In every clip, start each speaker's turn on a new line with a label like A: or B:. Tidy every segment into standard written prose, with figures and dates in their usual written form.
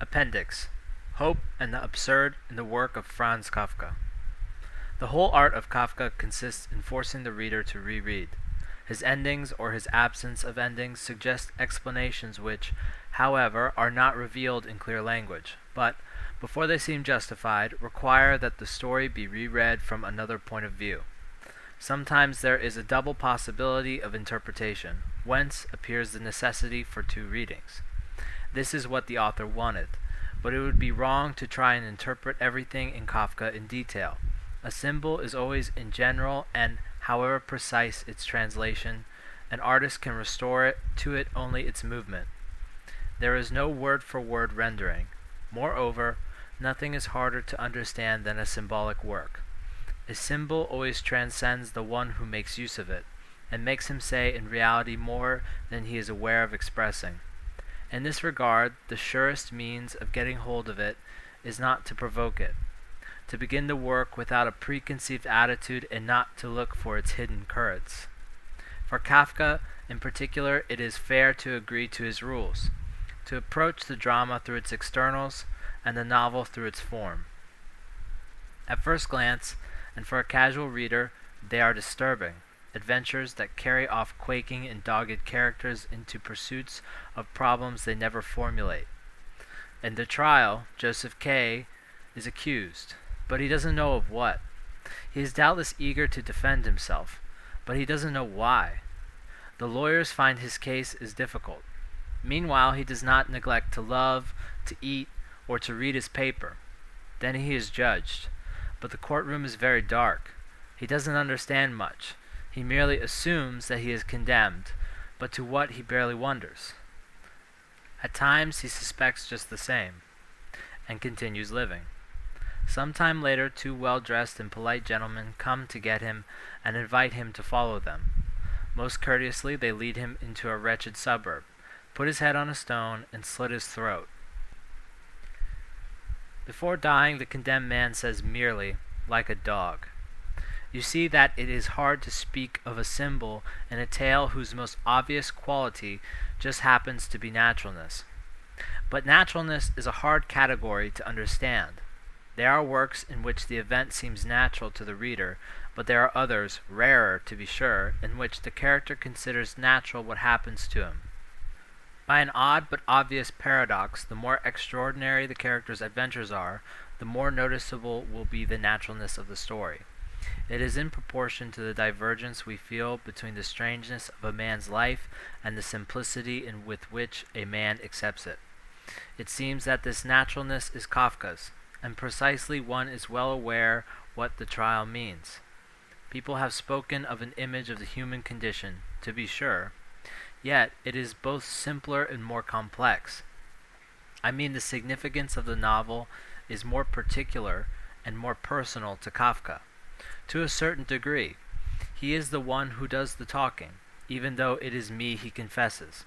A: Appendix: Hope and the Absurd in the Work of Franz Kafka. The whole art of Kafka consists in forcing the reader to reread. His endings or his absence of endings suggest explanations which, however, are not revealed in clear language, but, before they seem justified, require that the story be reread from another point of view. Sometimes there is a double possibility of interpretation, whence appears the necessity for two readings. This is what the author wanted, but it would be wrong to try and interpret everything in Kafka in detail. A symbol is always in general, and, however precise its translation, an artist can restore it to it only its movement. There is no word-for-word rendering. Moreover, nothing is harder to understand than a symbolic work. A symbol always transcends the one who makes use of it, and makes him say in reality more than he is aware of expressing. In this regard, the surest means of getting hold of it is not to provoke it, to begin the work without a preconceived attitude and not to look for its hidden currents. For Kafka, in particular, it is fair to agree to his rules, to approach the drama through its externals and the novel through its form. At first glance, and for a casual reader, they are disturbing, adventures that carry off quaking and dogged characters into pursuits of problems they never formulate. In the trial, Joseph K. is accused, but he doesn't know of what. He is doubtless eager to defend himself, but he doesn't know why. The lawyers find his case is difficult. Meanwhile, he does not neglect to love, to eat, or to read his paper. Then he is judged, but the courtroom is very dark. He doesn't understand much. He merely assumes that he is condemned, but to what he barely wonders. At times he suspects just the same, and continues living. Some time later, two well-dressed and polite gentlemen come to get him and invite him to follow them. Most courteously they lead him into a wretched suburb, put his head on a stone, and slit his throat. Before dying, the condemned man says merely, like a dog. You see that it is hard to speak of a symbol in a tale whose most obvious quality just happens to be naturalness. But naturalness is a hard category to understand. There are works in which the event seems natural to the reader, but there are others, rarer to be sure, in which the character considers natural what happens to him. By an odd but obvious paradox, the more extraordinary the character's adventures are, the more noticeable will be the naturalness of the story. It is in proportion to the divergence we feel between the strangeness of a man's life and the simplicity with which a man accepts it. It seems that this naturalness is Kafka's, and precisely one is well aware what the trial means. People have spoken of an image of the human condition, to be sure, yet it is both simpler and more complex. I mean, the significance of the novel is more particular and more personal to Kafka. To a certain degree, he is the one who does the talking, even though it is me he confesses.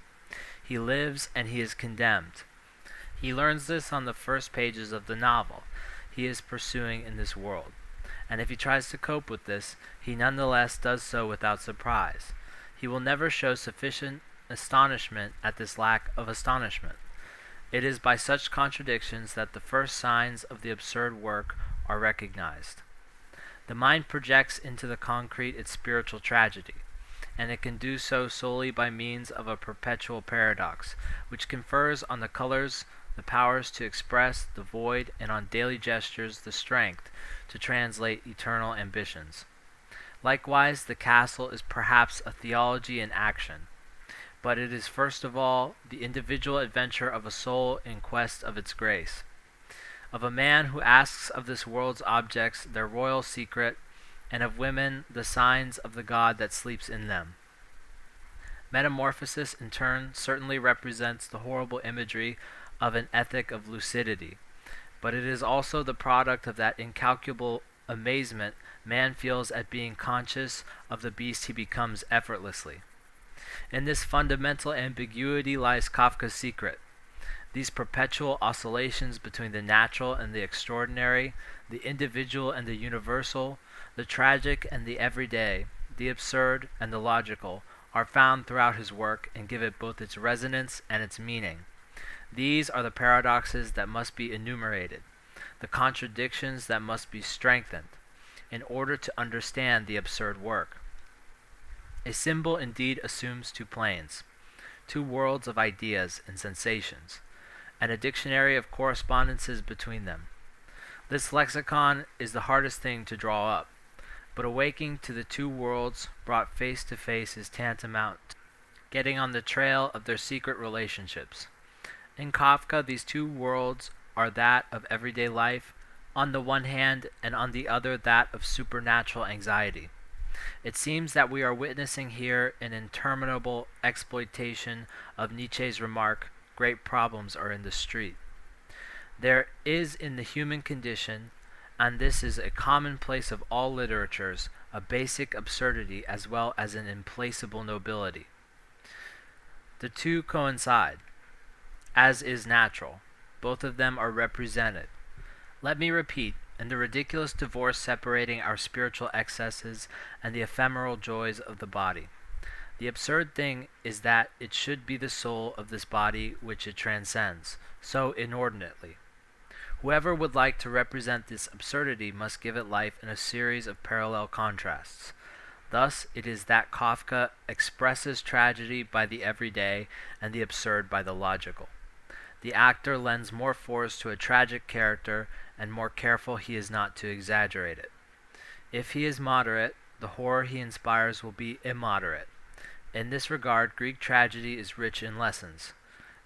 A: He lives and he is condemned. He learns this on the first pages of the novel he is pursuing in this world, and if he tries to cope with this, he nonetheless does so without surprise. He will never show sufficient astonishment at this lack of astonishment. It is by such contradictions that the first signs of the absurd work are recognized. The mind projects into the concrete its spiritual tragedy, and it can do so solely by means of a perpetual paradox, which confers on the colors the powers to express the void, and on daily gestures the strength to translate eternal ambitions. Likewise, the castle is perhaps a theology in action, but it is first of all the individual adventure of a soul in quest of its grace, of a man who asks of this world's objects their royal secret, and of women the signs of the God that sleeps in them. Metamorphosis, in turn, certainly represents the horrible imagery of an ethic of lucidity, but it is also the product of that incalculable amazement man feels at being conscious of the beast he becomes effortlessly. In this fundamental ambiguity lies Kafka's secret. These perpetual oscillations between the natural and the extraordinary, the individual and the universal, the tragic and the everyday, the absurd and the logical, are found throughout his work and give it both its resonance and its meaning. These are the paradoxes that must be enumerated, the contradictions that must be strengthened, in order to understand the absurd work. A symbol indeed assumes two planes, two worlds of ideas and sensations, and a dictionary of correspondences between them. This lexicon is the hardest thing to draw up, but awaking to the two worlds brought face to face is tantamount to getting on the trail of their secret relationships. In Kafka, these two worlds are that of everyday life on the one hand, and on the other that of supernatural anxiety. It seems that we are witnessing here an interminable exploitation of Nietzsche's remark, "Great problems are in the street." There is in the human condition, and this is a commonplace of all literatures, a basic absurdity as well as an implacable nobility. The two coincide, as is natural. Both of them are represented. Let me repeat, in the ridiculous divorce separating our spiritual excesses and the ephemeral joys of the body. The absurd thing is that it should be the soul of this body which it transcends, so inordinately. Whoever would like to represent this absurdity must give it life in a series of parallel contrasts. Thus it is that Kafka expresses tragedy by the everyday and the absurd by the logical. The actor lends more force to a tragic character, and more careful he is not to exaggerate it. If he is moderate, the horror he inspires will be immoderate. In this regard, Greek tragedy is rich in lessons.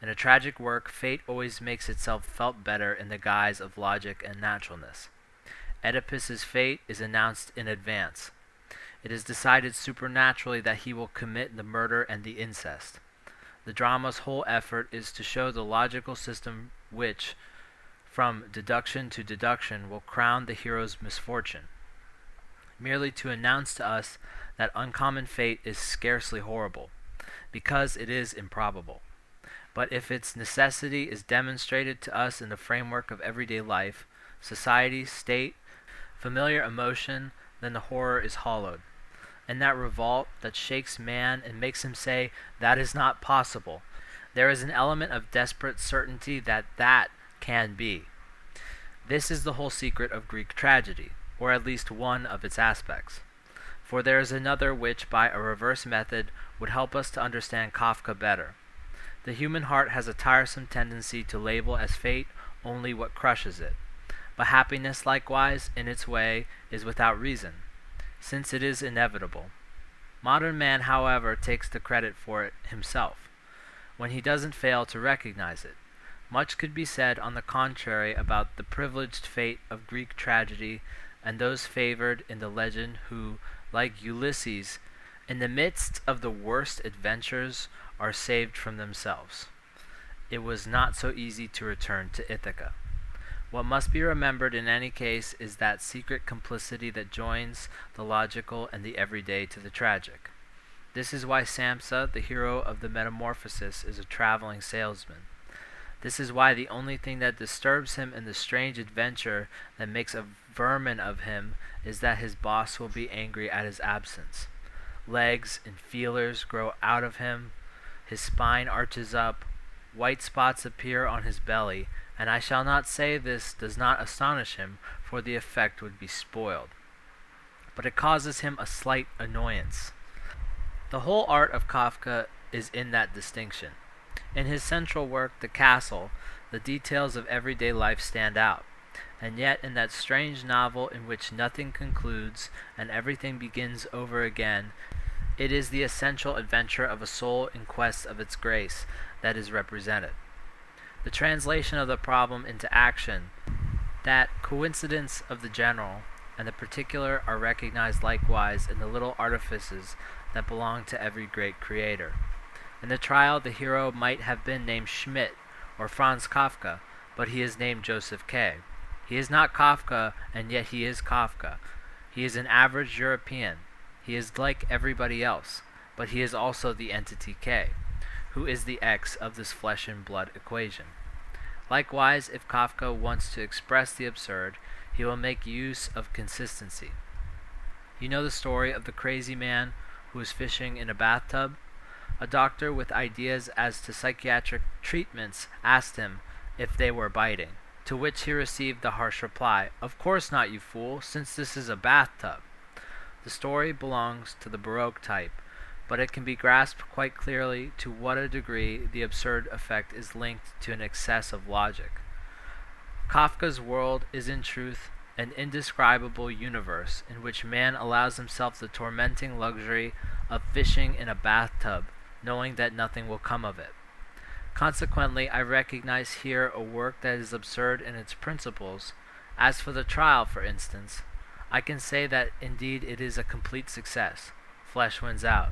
A: In a tragic work, fate always makes itself felt better in the guise of logic and naturalness. Oedipus's fate is announced in advance. It is decided supernaturally that he will commit the murder and the incest. The drama's whole effort is to show the logical system which, from deduction to deduction, will crown the hero's misfortune. Merely to announce to us that uncommon fate is scarcely horrible, because it is improbable. But if its necessity is demonstrated to us in the framework of everyday life, society, state, familiar emotion, then the horror is hollowed. And that revolt that shakes man and makes him say, "That is not possible," there is an element of desperate certainty that that can be. This is the whole secret of Greek tragedy, or at least one of its aspects. For there is another which, by a reverse method, would help us to understand Kafka better. The human heart has a tiresome tendency to label as fate only what crushes it. But happiness, likewise, in its way, is without reason, since it is inevitable. Modern man, however, takes the credit for it himself, when he doesn't fail to recognize it. Much could be said, on the contrary, about the privileged fate of Greek tragedy and those favored in the legend who, like Ulysses, in the midst of the worst adventures, are saved from themselves. It was not so easy to return to Ithaca. What must be remembered in any case is that secret complicity that joins the logical and the everyday to the tragic. This is why Samsa, the hero of the Metamorphosis, is a traveling salesman. This is why the only thing that disturbs him in the strange adventure that makes a vermin of him is that his boss will be angry at his absence. Legs and feelers grow out of him, his spine arches up, white spots appear on his belly, and I shall not say this does not astonish him, for the effect would be spoiled. But it causes him a slight annoyance. The whole art of Kafka is in that distinction. In his central work, The Castle, the details of everyday life stand out, and yet in that strange novel in which nothing concludes and everything begins over again, it is the essential adventure of a soul in quest of its grace that is represented. The translation of the problem into action, that coincidence of the general and the particular, are recognized likewise in the little artifices that belong to every great creator. In the trial, the hero might have been named Schmidt or Franz Kafka, but he is named Joseph K. He is not Kafka, and yet he is Kafka. He is an average European. He is like everybody else, but he is also the entity K, who is the X of this flesh and blood equation. Likewise, if Kafka wants to express the absurd, he will make use of consistency. You know the story of the crazy man who was fishing in a bathtub? A doctor with ideas as to psychiatric treatments asked him if they were biting, to which he received the harsh reply, "Of course not, you fool, since this is a bathtub." The story belongs to the Baroque type, but it can be grasped quite clearly to what a degree the absurd effect is linked to an excess of logic. Kafka's world is in truth an indescribable universe in which man allows himself the tormenting luxury of fishing in a bathtub, knowing that nothing will come of it. Consequently, I recognize here a work that is absurd in its principles. As for the trial, for instance, I can say that indeed it is a complete success. Flesh wins out.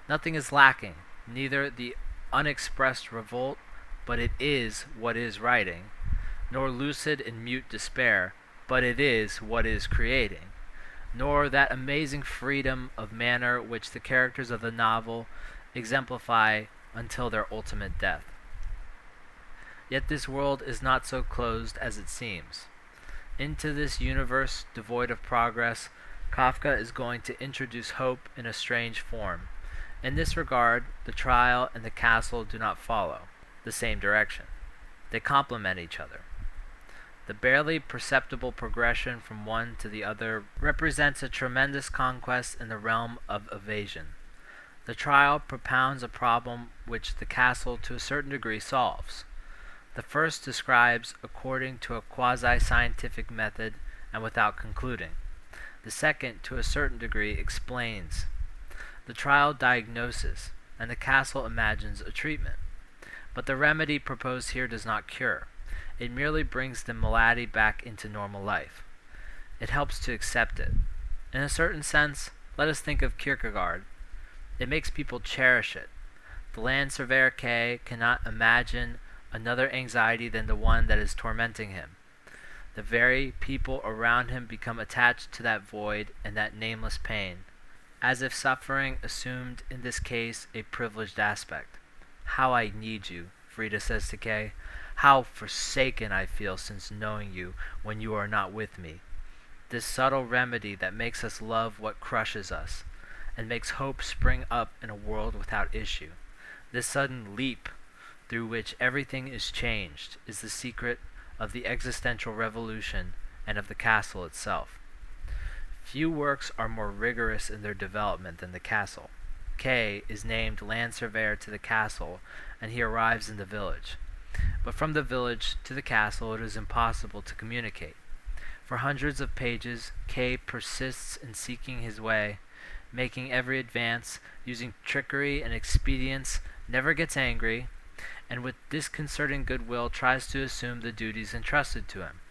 A: Nothing is lacking, neither the unexpressed revolt, but it is what is writing, nor lucid and mute despair, but it is what is creating, nor that amazing freedom of manner which the characters of the novel exemplify until their ultimate death. Yet this world is not so closed as it seems. Into this universe devoid of progress, Kafka is going to introduce hope in a strange form. In this regard, the trial and the castle do not follow the same direction. They complement each other. The barely perceptible progression from one to the other represents a tremendous conquest in the realm of evasion. The trial propounds a problem which the castle to a certain degree solves. The first describes according to a quasi-scientific method and without concluding. The second, to a certain degree, explains. The trial diagnoses, and the castle imagines a treatment. But the remedy proposed here does not cure. It merely brings the malady back into normal life. It helps to accept it. In a certain sense, let us think of Kierkegaard. It makes people cherish it. The land surveyor K cannot imagine another anxiety than the one that is tormenting him. The very people around him become attached to that void and that nameless pain, as if suffering assumed in this case a privileged aspect. "How I need you," Frida says to K. "How forsaken I feel since knowing you when you are not with me." This subtle remedy that makes us love what crushes us, and makes hope spring up in a world without issue. This sudden leap through which everything is changed is the secret of the existential revolution and of the castle itself. Few works are more rigorous in their development than the castle. K is named land surveyor to the castle, and he arrives in the village. But from the village to the castle it is impossible to communicate. For hundreds of pages, K persists in seeking his way, making every advance, using trickery and expedients, never gets angry, and with disconcerting goodwill tries to assume the duties entrusted to him.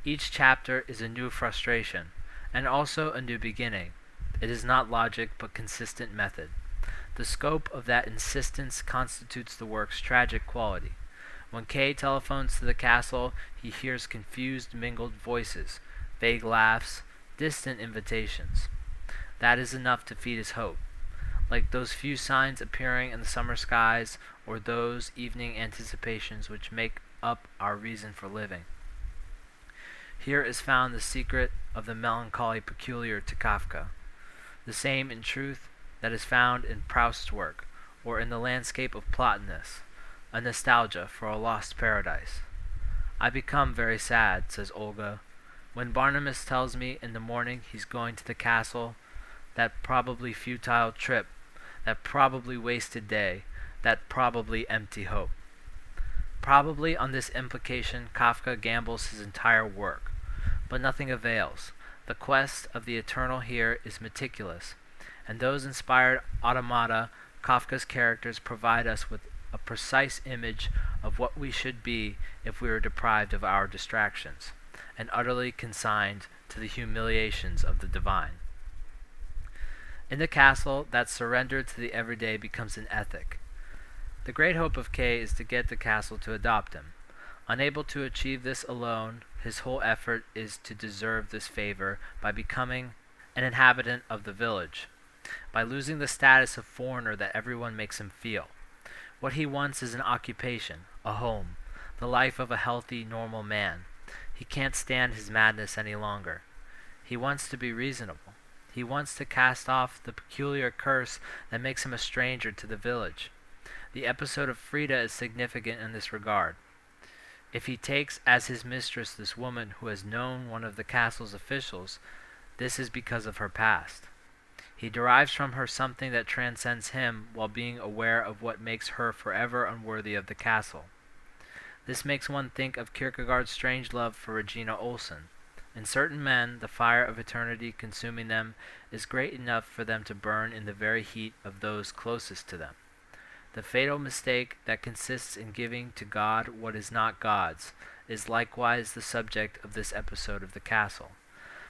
A: Each chapter is a new frustration, and also a new beginning. It is not logic, but consistent method. The scope of that insistence constitutes the work's tragic quality. When K telephones to the castle, he hears confused, mingled voices, vague laughs, distant invitations. That is enough to feed his hope, like those few signs appearing in the summer skies, or those evening anticipations which make up our reason for living. Here is found the secret of the melancholy peculiar to Kafka, the same, in truth, that is found in Proust's work, or in the landscape of Plotinus, a nostalgia for a lost paradise. "I become very sad," says Olga, "when Barnabas tells me in the morning he's going to the castle, that probably futile trip, that probably wasted day, that probably empty hope." Probably on this implication Kafka gambles his entire work, but nothing avails. The quest of the eternal here is meticulous, and those inspired automata Kafka's characters provide us with a precise image of what we should be if we were deprived of our distractions, and utterly consigned to the humiliations of the divine. In the castle, that surrender to the everyday becomes an ethic. The great hope of K is to get the castle to adopt him. Unable to achieve this alone, his whole effort is to deserve this favor by becoming an inhabitant of the village, by losing the status of foreigner that everyone makes him feel. What he wants is an occupation, a home, the life of a healthy, normal man. He can't stand his madness any longer. He wants to be reasonable. He wants to cast off the peculiar curse that makes him a stranger to the village. The episode of Frida is significant in this regard. If he takes as his mistress this woman who has known one of the castle's officials, this is because of her past. He derives from her something that transcends him while being aware of what makes her forever unworthy of the castle. This makes one think of Kierkegaard's strange love for Regina Olsen. In certain men, the fire of eternity consuming them is great enough for them to burn in the very heat of those closest to them. The fatal mistake that consists in giving to God what is not God's is likewise the subject of this episode of the castle.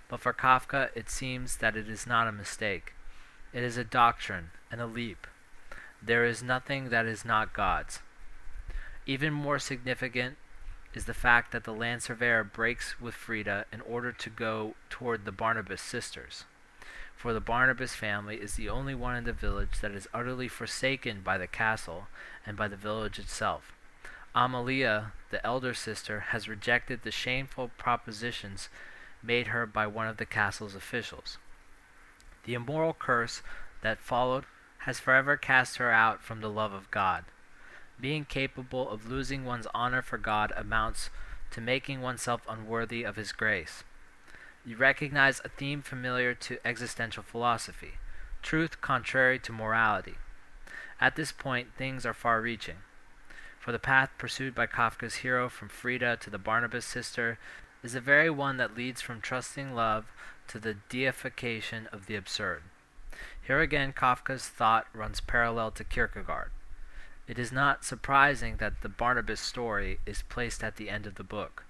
A: But for Kafka, it seems that it is not a mistake. It is a doctrine and a leap. There is nothing that is not God's. Even more significant is the fact that the land surveyor breaks with Frida in order to go toward the Barnabas sisters. For the Barnabas family is the only one in the village that is utterly forsaken by the castle and by the village itself. Amalia, the elder sister, has rejected the shameful propositions made her by one of the castle's officials. The immoral curse that followed has forever cast her out from the love of God. Being capable of losing one's honor for God amounts to making oneself unworthy of His grace. You recognize a theme familiar to existential philosophy, truth contrary to morality. At this point, things are far-reaching. For the path pursued by Kafka's hero from Frida to the Barnabas sister is the very one that leads from trusting love to the deification of the absurd. Here again, Kafka's thought runs parallel to Kierkegaard. It is not surprising that the Barnabas story is placed at the end of the book.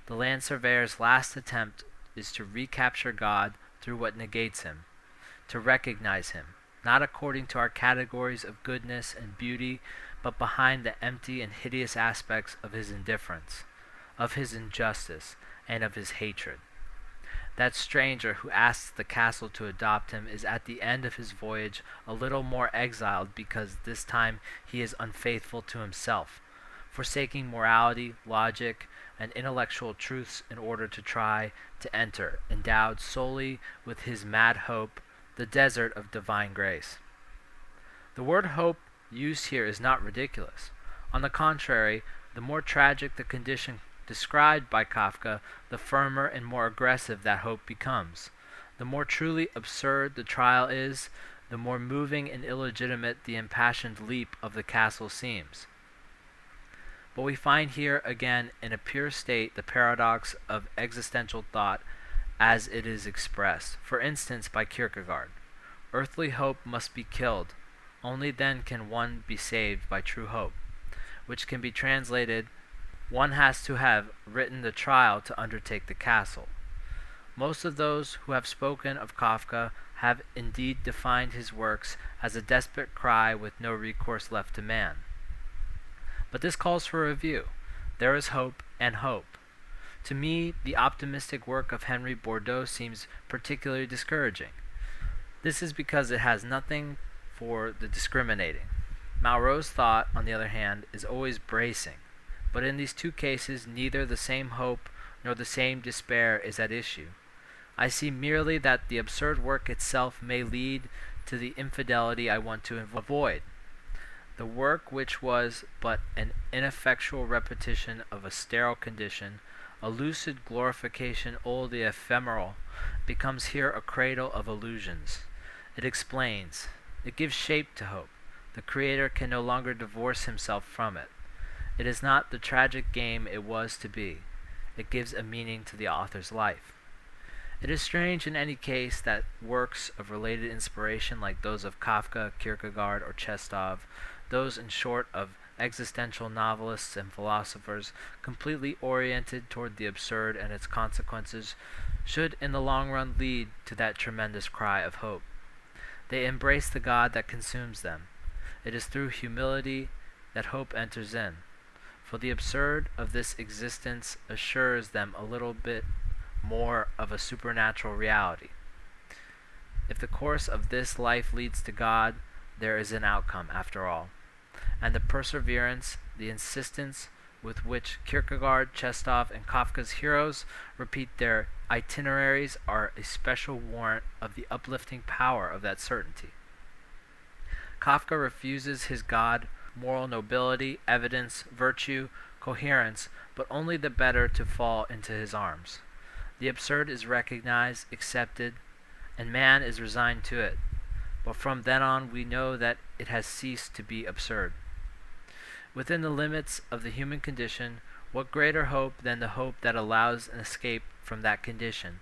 A: The land surveyor's last attempt is to recapture God through what negates him, to recognize him, not according to our categories of goodness and beauty, but behind the empty and hideous aspects of his indifference, of his injustice, and of his hatred. That stranger who asks the castle to adopt him is at the end of his voyage a little more exiled because this time he is unfaithful to himself, forsaking morality, logic, and intellectual truths in order to try to enter, endowed solely with his mad hope, the desert of divine grace. The word hope used here is not ridiculous. On the contrary, the more tragic the condition described by Kafka, the firmer and more aggressive that hope becomes. The more truly absurd the trial is, the more moving and illegitimate the impassioned leap of the castle seems. But we find here again in a pure state the paradox of existential thought as it is expressed, for instance by Kierkegaard. Earthly hope must be killed, only then can one be saved by true hope, which can be translated, one has to have written the trial to undertake the castle. Most of those who have spoken of Kafka have indeed defined his works as a desperate cry with no recourse left to man. But this calls for review. There is hope and hope. To me, the optimistic work of Henry Bordeaux seems particularly discouraging. This is because it has nothing for the discriminating. Malraux's thought, on the other hand, is always bracing. But in these two cases, neither the same hope nor the same despair is at issue. I see merely that the absurd work itself may lead to the infidelity I want to avoid. The work which was but an ineffectual repetition of a sterile condition, a lucid glorification of the ephemeral, becomes here a cradle of illusions. It explains. It gives shape to hope. The creator can no longer divorce himself from it. It is not the tragic game it was to be. It gives a meaning to the author's life. It is strange in any case that works of related inspiration like those of Kafka, Kierkegaard, or Chestov, those in short of existential novelists and philosophers completely oriented toward the absurd and its consequences, should in the long run lead to that tremendous cry of hope. They embrace the God that consumes them. It is through humility that hope enters in. For the absurd of this existence assures them a little bit more of a supernatural reality. If the course of this life leads to God, there is an outcome after all. And the perseverance, the insistence with which Kierkegaard, Chestov, and Kafka's heroes repeat their itineraries are a special warrant of the uplifting power of that certainty. Kafka refuses his God moral nobility, evidence, virtue, coherence, but only the better to fall into his arms. The absurd is recognized, accepted, and man is resigned to it. But from then on we know that it has ceased to be absurd. Within the limits of the human condition, what greater hope than the hope that allows an escape from that condition?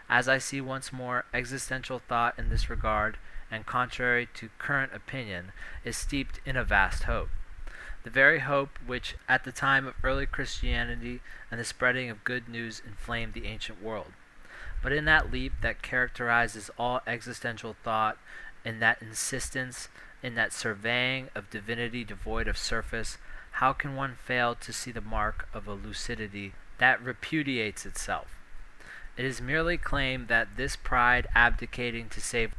A: As I see once more, existential thought in this regard, and contrary to current opinion, is steeped in a vast hope. The very hope which, at the time of early Christianity and the spreading of good news, inflamed the ancient world. But in that leap that characterizes all existential thought, in that insistence, in that surveying of divinity devoid of surface, how can one fail to see the mark of a lucidity that repudiates itself? It is merely claimed that this pride abdicating to save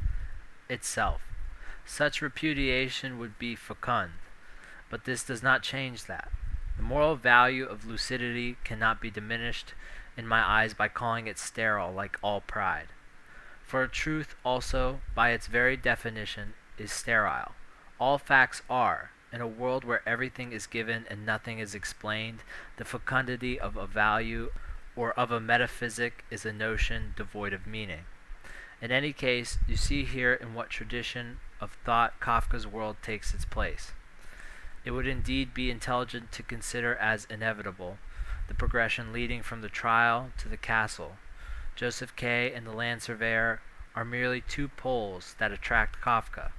A: itself. Such repudiation would be fecund, but this does not change that. The moral value of lucidity cannot be diminished in my eyes by calling it sterile like all pride. For a truth also, by its very definition, is sterile. All facts are. In a world where everything is given and nothing is explained, the fecundity of a value or of a metaphysic is a notion devoid of meaning. In any case, you see here in what tradition of thought Kafka's world takes its place. It would indeed be intelligent to consider as inevitable the progression leading from the trial to the castle. Joseph K. and the land surveyor are merely two poles that attract Kafka.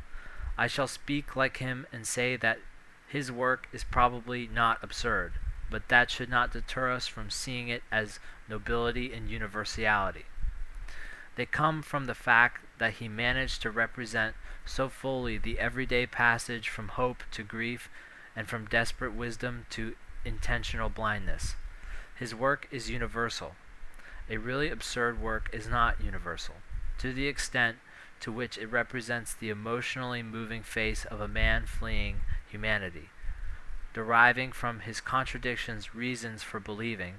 A: I shall speak like him and say that his work is probably not absurd, but that should not deter us from seeing it as nobility and universality. They come from the fact that he managed to represent so fully the everyday passage from hope to grief and from desperate wisdom to intentional blindness. His work is universal. A really absurd work is not universal, to the extent to which it represents the emotionally moving face of a man fleeing humanity, deriving from his contradictions reasons for believing,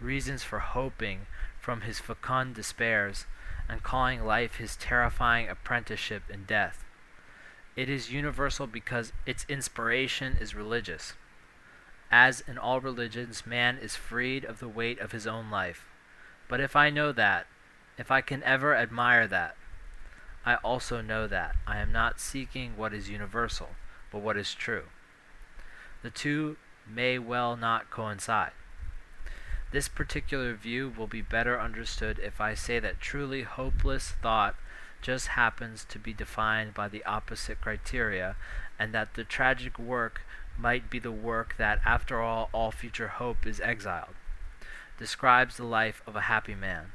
A: reasons for hoping from his fecund despairs, and calling life his terrifying apprenticeship in death. It is universal because its inspiration is religious. As in all religions, man is freed of the weight of his own life. But if I know that, if I can ever admire that, I also know that I am not seeking what is universal, but what is true. The two may well not coincide. This particular view will be better understood if I say that truly hopeless thought just happens to be defined by the opposite criteria, and that the tragic work might be the work that, after all future hope is exiled, describes the life of a happy man.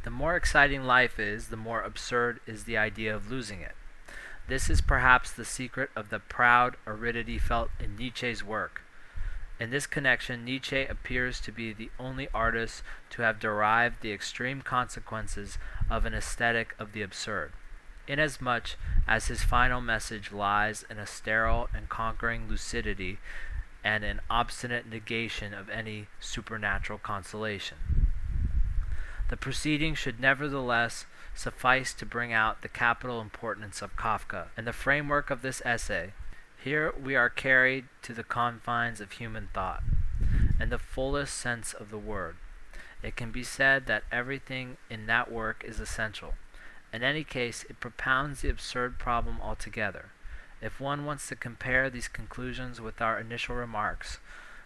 A: The more exciting life is, the more absurd is the idea of losing it. This is perhaps the secret of the proud aridity felt in Nietzsche's work. In this connection, Nietzsche appears to be the only artist to have derived the extreme consequences of an aesthetic of the absurd, inasmuch as his final message lies in a sterile and conquering lucidity and an obstinate negation of any supernatural consolation. The proceeding should nevertheless suffice to bring out the capital importance of Kafka. In the framework of this essay, here we are carried to the confines of human thought, in the fullest sense of the word. It can be said that everything in that work is essential. In any case, it propounds the absurd problem altogether. If one wants to compare these conclusions with our initial remarks,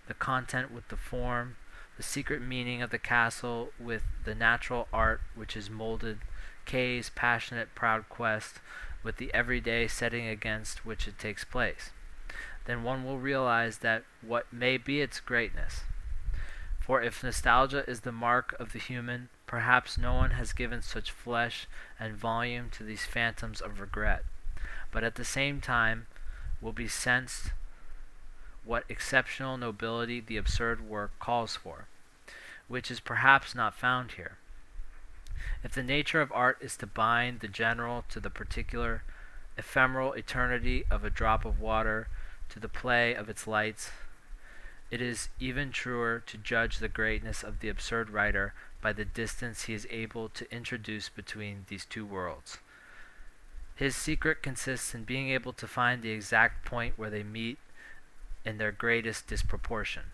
A: the content with the form, the secret meaning of the castle with the natural art which is molded, Kay's passionate proud quest with the everyday setting against which it takes place, then one will realize that what may be its greatness. For if nostalgia is the mark of the human, perhaps no one has given such flesh and volume to these phantoms of regret, but at the same time will be sensed what exceptional nobility the absurd work calls for, which is perhaps not found here. If the nature of art is to bind the general to the particular, ephemeral eternity of a drop of water, to the play of its lights, It is even truer to judge the greatness of the absurd writer by the distance he is able to introduce between these two worlds. His secret consists in being able to find the exact point where they meet in their greatest disproportion.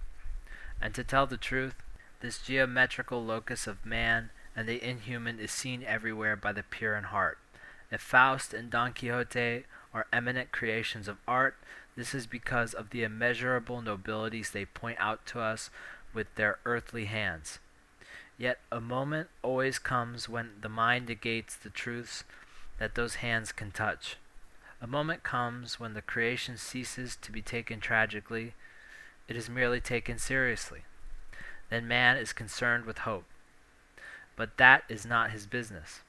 A: And to tell the truth, this geometrical locus of man and the inhuman is seen everywhere by the pure in heart. If Faust and Don Quixote are eminent creations of art, this is because of the immeasurable nobilities they point out to us with their earthly hands. Yet a moment always comes when the mind negates the truths that those hands can touch. A moment comes when the creation ceases to be taken tragically, it is merely taken seriously. Then man is concerned with hope. But that is not his business.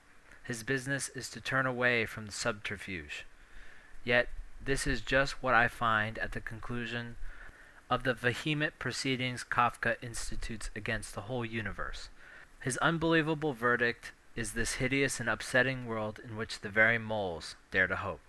A: His business is to turn away from the subterfuge. Yet this is just what I find at the conclusion of the vehement proceedings Kafka institutes against the whole universe. His unbelievable verdict is this hideous and upsetting world in which the very moles dare to hope.